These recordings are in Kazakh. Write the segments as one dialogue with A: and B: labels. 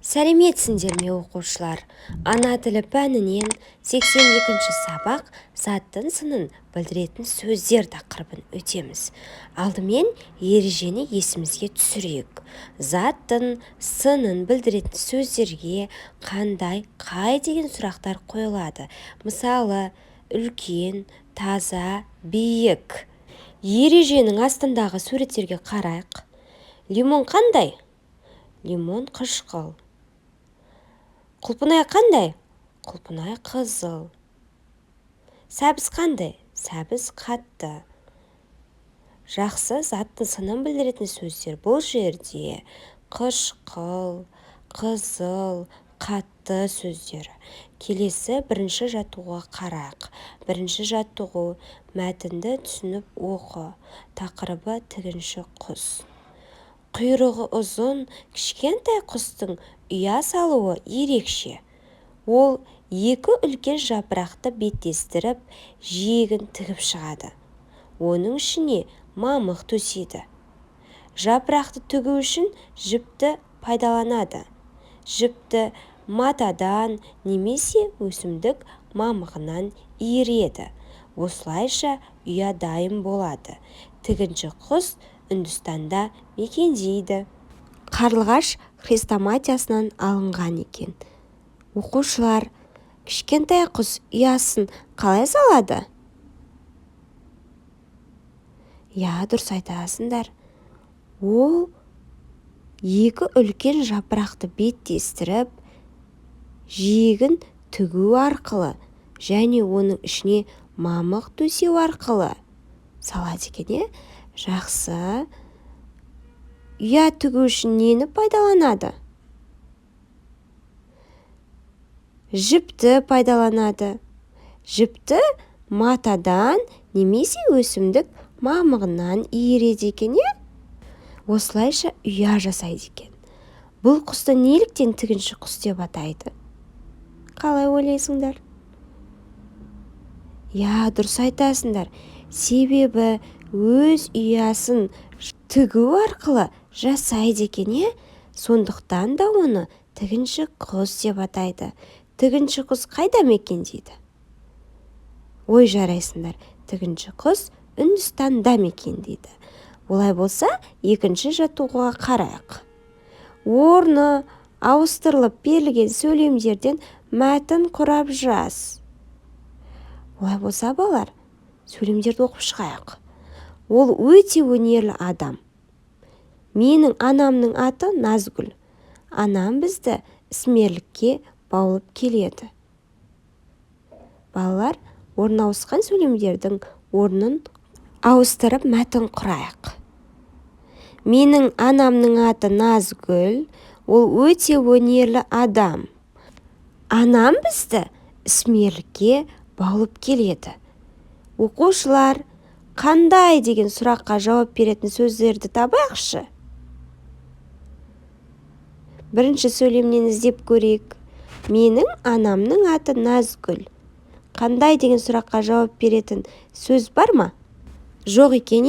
A: Сәлеметсіңдер ме оқушылар? Ана тілі пәнінен 82-ші сабақ заттың сынын білдіретін сөздер тақырыбын өтеміз. Алдымен ережені есімізге түсірейік. Заттың сынын білдіретін сөздерге қандай, қай деген сұрақтар қойылады. Мысалы, үлкен, таза, биік. Ереженің астындағы суреттерге қарайық. Лимон қандай? Лимон қышқыл. Құлпынай қандай? Құлпынай қызыл. Сәбіз қандай? Сәбіз қатты. Жақсы, заттың сынын білдіретін сөздер бұл жерде қышқыл, қызыл, қатты сөздері. Келесі бірінші жаттығуға қарайық. Бірінші жаттығу: мәтінді түсініп оқы. Тақырыбы тігінші құс. Құйрығы ұзын, кішкентай құстың ұя салуы ерекше. Ол екі үлкен жапырақты беттестіріп, жиегін тігіп шығады. Оның ішіне мамық төсейді. Жапырақты тігу үшін жіпті пайдаланады. Жіпті матадан немесе өсімдік мамығынан иіреді. Осылайша ұя дайын болады. Тігінші құс Үндістанда мекендейді. Қарлығаш хрестоматиясынан алынған екен. Оқушылар, кішкентай құс ұясын қалай салады? Дұрыс айтасыңдар. Ол екі үлкен жапырақты беттестіріп, жиегін тігу арқылы және оның ішіне мамық төсеу арқылы салады екен. Жақсы. Ұя тігу үшін нені пайдаланады? Жіпті пайдаланады. Жіпті матадан немесе өсімдік мамығынан иіреді екен. Осылайша ұя жасайды екен. Бұл құсты неліктен тігінші құс деп атайды? Қалай ойлайсыңдар? Дұрыс айтасыңдар. Себебі өз ұясын тігу арқылы жасайды екен. Сондықтан да оны тігінші құс деп атайды. Тігінші құс қайда мекендейді? Ой, жарайсыңдар. Тігінші құс Үндістанда мекендейді. Олай болса, екінші жаттығуға қарайық. Орны ауыстырылып берілген сөйлемдерден мәтін құрап жаз. Олай болса, балалар, сөйлемдерді оқып шығайық. Ол өте өнерлі адам. Менің анамның аты Назгүл. Анам бізді ісмерлікке баулып келеді. Балалар, орын ауысқан сөйлемдердің орнын ауыстырып мәтін құрайық. Менің анамның аты Назгүл. Ол өте өнерлі адам. Анам бізді ісмерлікке баулып келеді. Оқушылар, қандай деген сұраққа жауап беретін сөздерді табайықшы. Бірінші сөйлемнен іздеп көрейік. Менің анамның аты Назгүл. Қандай деген сұраққа жауап беретін сөз бар ма? Жоқ екен.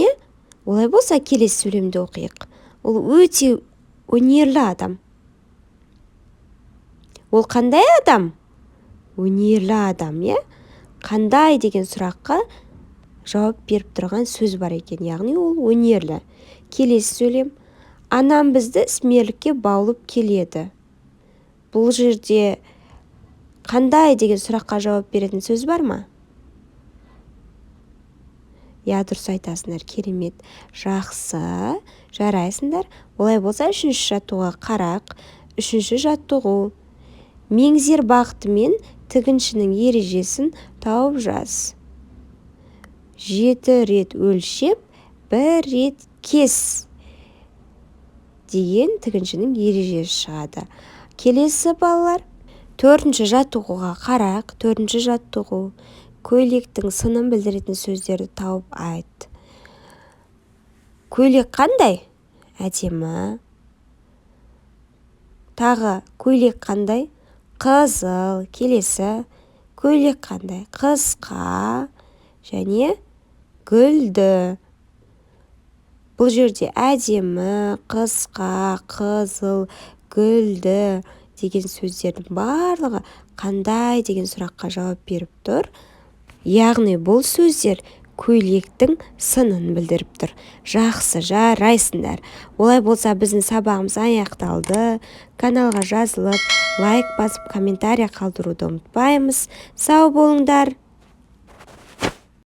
A: Олай болса, келесі сөйлемді оқиық. Ол өте өнерлі адам. Ол қандай адам? Өнерлі адам, Қандай деген сұраққа жауап беріп тұрған сөз бар екен, яғни ол өнерлі. Келесі сөйлем: анам бізді ісмерлікке баулып келеді. Бұл жерде қандай деген сұраққа жауап беретін сөз бар ма? Дұрыс айтасыңдар, керемет. Жақсы, жарайсыңдар. Олай болса, үшінші жаттығуға қарайық. Үшінші жаттығу: меңзер бағытымен тігіншінің ережесін тауып жаз. 7 рет өлшеп, 1 рет кес деген тігіншінің ережесі шығады. Келесі, балалар, төртінші жаттығуға қарайық. Төртінші жаттығу: көйлектің сынын білдіретін сөздерді тауып айт. Көйлек қандай? Әдемі. Тағы, көйлек қандай? Қызыл. Келесі, көйлек қандай? Қысқа және гүлді. Бұл жерде әдемі, қысқа, қызыл, гүлді деген сөздердің барлығы қандай деген сұраққа жауап беріп тұр. Яғни бұл сөздер көйлектің сынын білдіріп тұр. Жақсы, жарайсыңдар. Олай болса біздің сабағымыз аяқталды. Каналға жазылып, лайк басып, комментария қалдыруды ұмытпаймыз. Сау болыңдар.